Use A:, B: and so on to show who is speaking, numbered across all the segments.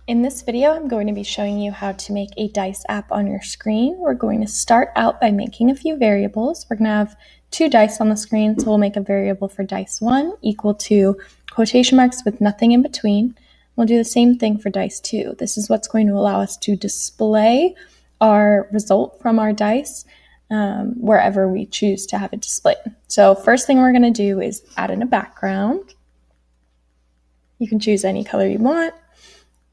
A: In this video, I'm going to be showing you how to make a dice app on your screen. We're going to start out by making a few variables. We're going to have two dice on the screen, so we'll make a variable for dice 1 equal to quotation marks with nothing in between. We'll do the same thing for dice 2. This is what's going to allow us to display our result from our dice wherever we choose to have it displayed. So first thing we're going to do is add in a background. You can choose any color you want.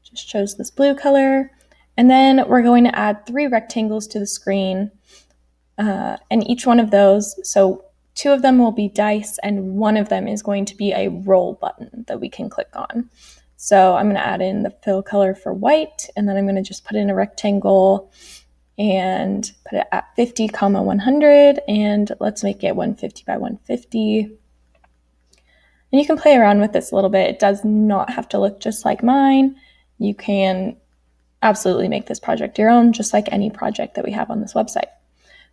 A: Just chose this blue color. And then we're going to add 3 rectangles to the screen. And each one of those, so 2 of them will be dice and 1 of them is going to be a roll button that we can click on. So I'm going to add in the fill color for white, and then I'm going to just put in a rectangle and put it at 50, 100, and let's make it 150 by 150. And you can play around with this a little bit. It does not have to look just like mine. You can absolutely make this project your own, just like any project that we have on this website.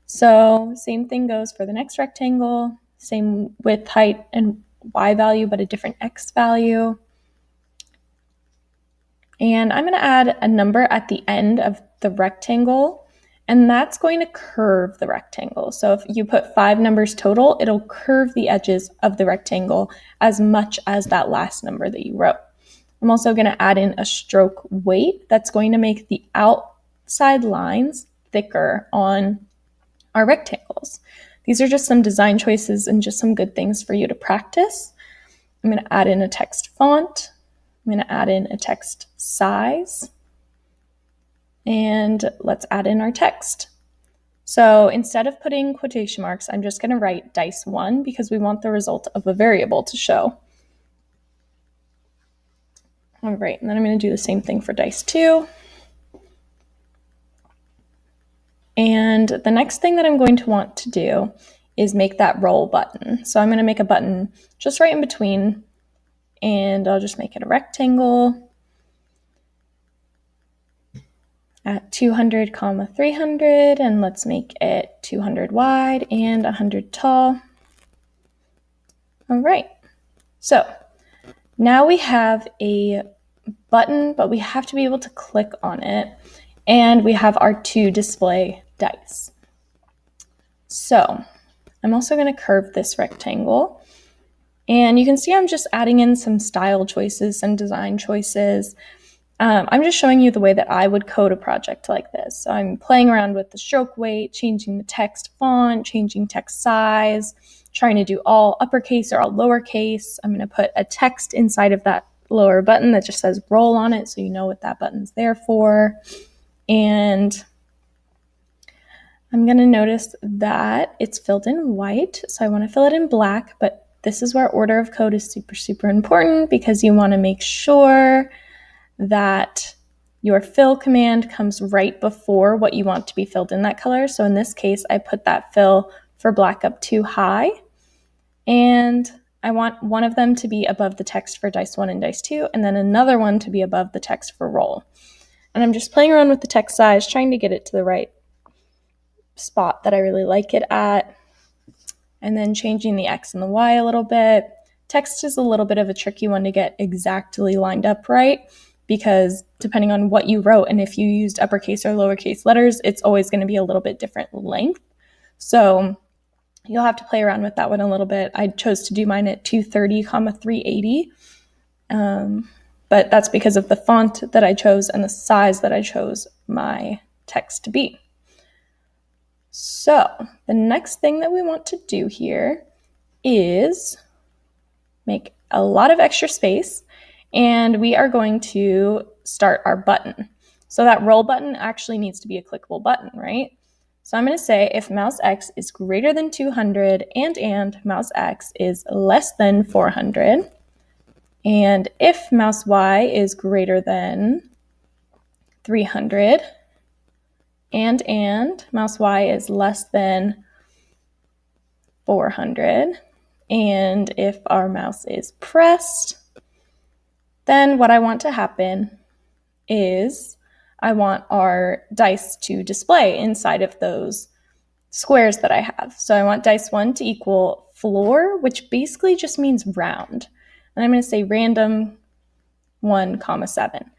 A: So same thing goes for the next rectangle, same width, height, and Y value, but a different X value. And I'm going to add a number at the end of the rectangle, and that's going to curve the rectangle. So if you put 5 numbers total, it'll curve the edges of the rectangle as much as that last number that you wrote. I'm also going to add in a stroke weight that's going to make the outside lines thicker on our rectangles. These are just some design choices and just some good things for you to practice. I'm going to add in a text font. I'm going to add in a text size. And let's add in our text. So instead of putting quotation marks, I'm just going to write dice 1 because we want the result of a variable to show. All right, and then I'm going to do the same thing for dice 2. And the next thing that I'm going to want to do is make that roll button. So I'm going to make a button just right in between, and I'll just make it a rectangle at 200, 300, and let's make it 200 wide and 100 tall. All right, so now we have a button, but we have to be able to click on it, and we have our 2 display dice. So I'm also going to curve this rectangle, and you can see I'm just adding in some style choices, some design choices. I'm just showing you the way that I would code a project like this. So I'm playing around with the stroke weight, changing the text font, changing text size, trying to do all uppercase or all lowercase. I'm going to put a text inside of that lower button that just says roll on it, so you know what that button's there for. And I'm going to notice that it's filled in white, so I want to fill it in black, but this is where order of code is super, super important because you want to make sure that your fill command comes right before what you want to be filled in that color. So in this case, I put that fill for black up too high, and I want one of them to be above the text for dice 1 and dice 2, and then another one to be above the text for roll. And I'm just playing around with the text size, trying to get it to the right spot that I really like it at, and then changing the X and the Y a little bit. Text is a little bit of a tricky one to get exactly lined up right, because depending on what you wrote and if you used uppercase or lowercase letters, it's always going to be a little bit different length. So you'll have to play around with that one a little bit. I chose to do mine at 230, 380. But that's because of the font that I chose and the size that I chose my text to be. So the next thing that we want to do here is make a lot of extra space, and we are going to start our button. So that roll button actually needs to be a clickable button, right? So I'm going to say if mouse X is greater than 200 and mouse X is less than 400, and if mouse Y is greater than 300, and mouse Y is less than 400, and if our mouse is pressed, then what I want to happen is I want our dice to display inside of those squares that I have. So I want dice 1 to equal floor, which basically just means round. And I'm going to say random 1, 7.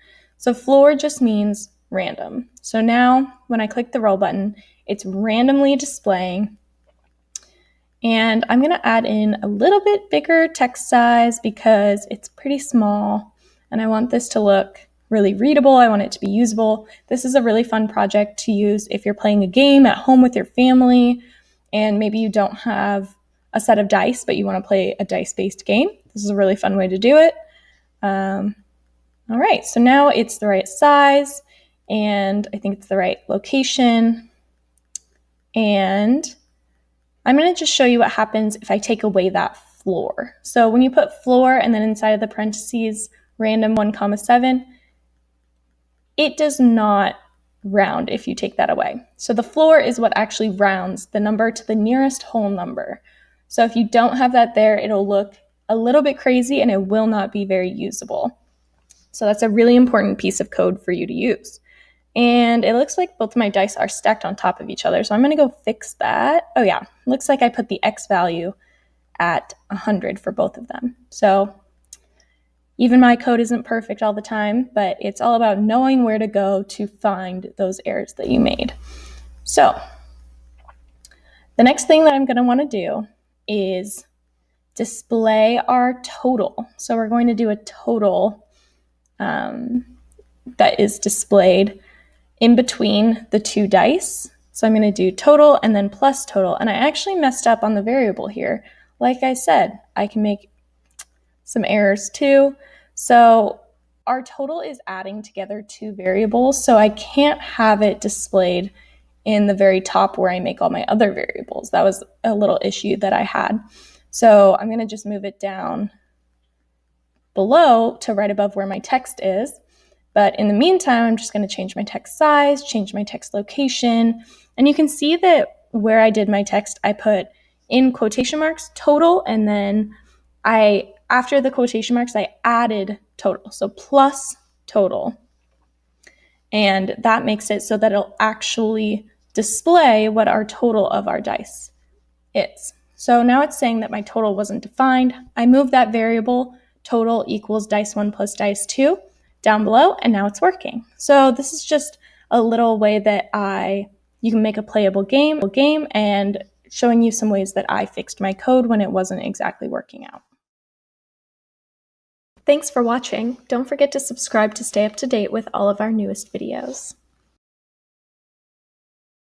A: So floor just means random. So now when I click the roll button, it's randomly displaying. And I'm going to add in a little bit bigger text size because it's pretty small and I want this to look really readable. I want it to be usable. This is a really fun project to use if you're playing a game at home with your family and maybe you don't have a set of dice, but you want to play a dice-based game. This is a really fun way to do it. All right, so now it's the right size and I think it's the right location. And I'm going to just show you what happens if I take away that floor. So when you put floor and then inside of the parentheses, random 1,7, it does not round if you take that away. So the floor is what actually rounds the number to the nearest whole number. So if you don't have that there, it'll look a little bit crazy and it will not be very usable. So that's a really important piece of code for you to use. And it looks like both of my dice are stacked on top of each other. So I'm going to go fix that. Oh yeah, looks like I put the X value at 100 for both of them. So even my code isn't perfect all the time, but it's all about knowing where to go to find those errors that you made. So the next thing that I'm going to want to do is display our total. So we're going to do a total that is displayed in between the two dice. So I'm going to do total and then plus total. And I actually messed up on the variable here. Like I said, I can make some errors too. So our total is adding together two variables. So I can't have it displayed in the very top where I make all my other variables. That was a little issue that I had. So I'm going to just move it down below to right above where my text is. But in the meantime, I'm just going to change my text size, change my text location. And you can see that where I did my text, I put in quotation marks total. And then after the quotation marks, I added total. So plus total. And that makes it so that it'll actually display what our total of our dice is. So now it's saying that my total wasn't defined. I moved that variable total equals dice 1 plus dice 2 down below, and now it's working. So this is just a little way that you can make a playable game and showing you some ways that I fixed my code when it wasn't exactly working out. Thanks for watching. Don't forget to subscribe to stay up to date with all of our newest videos.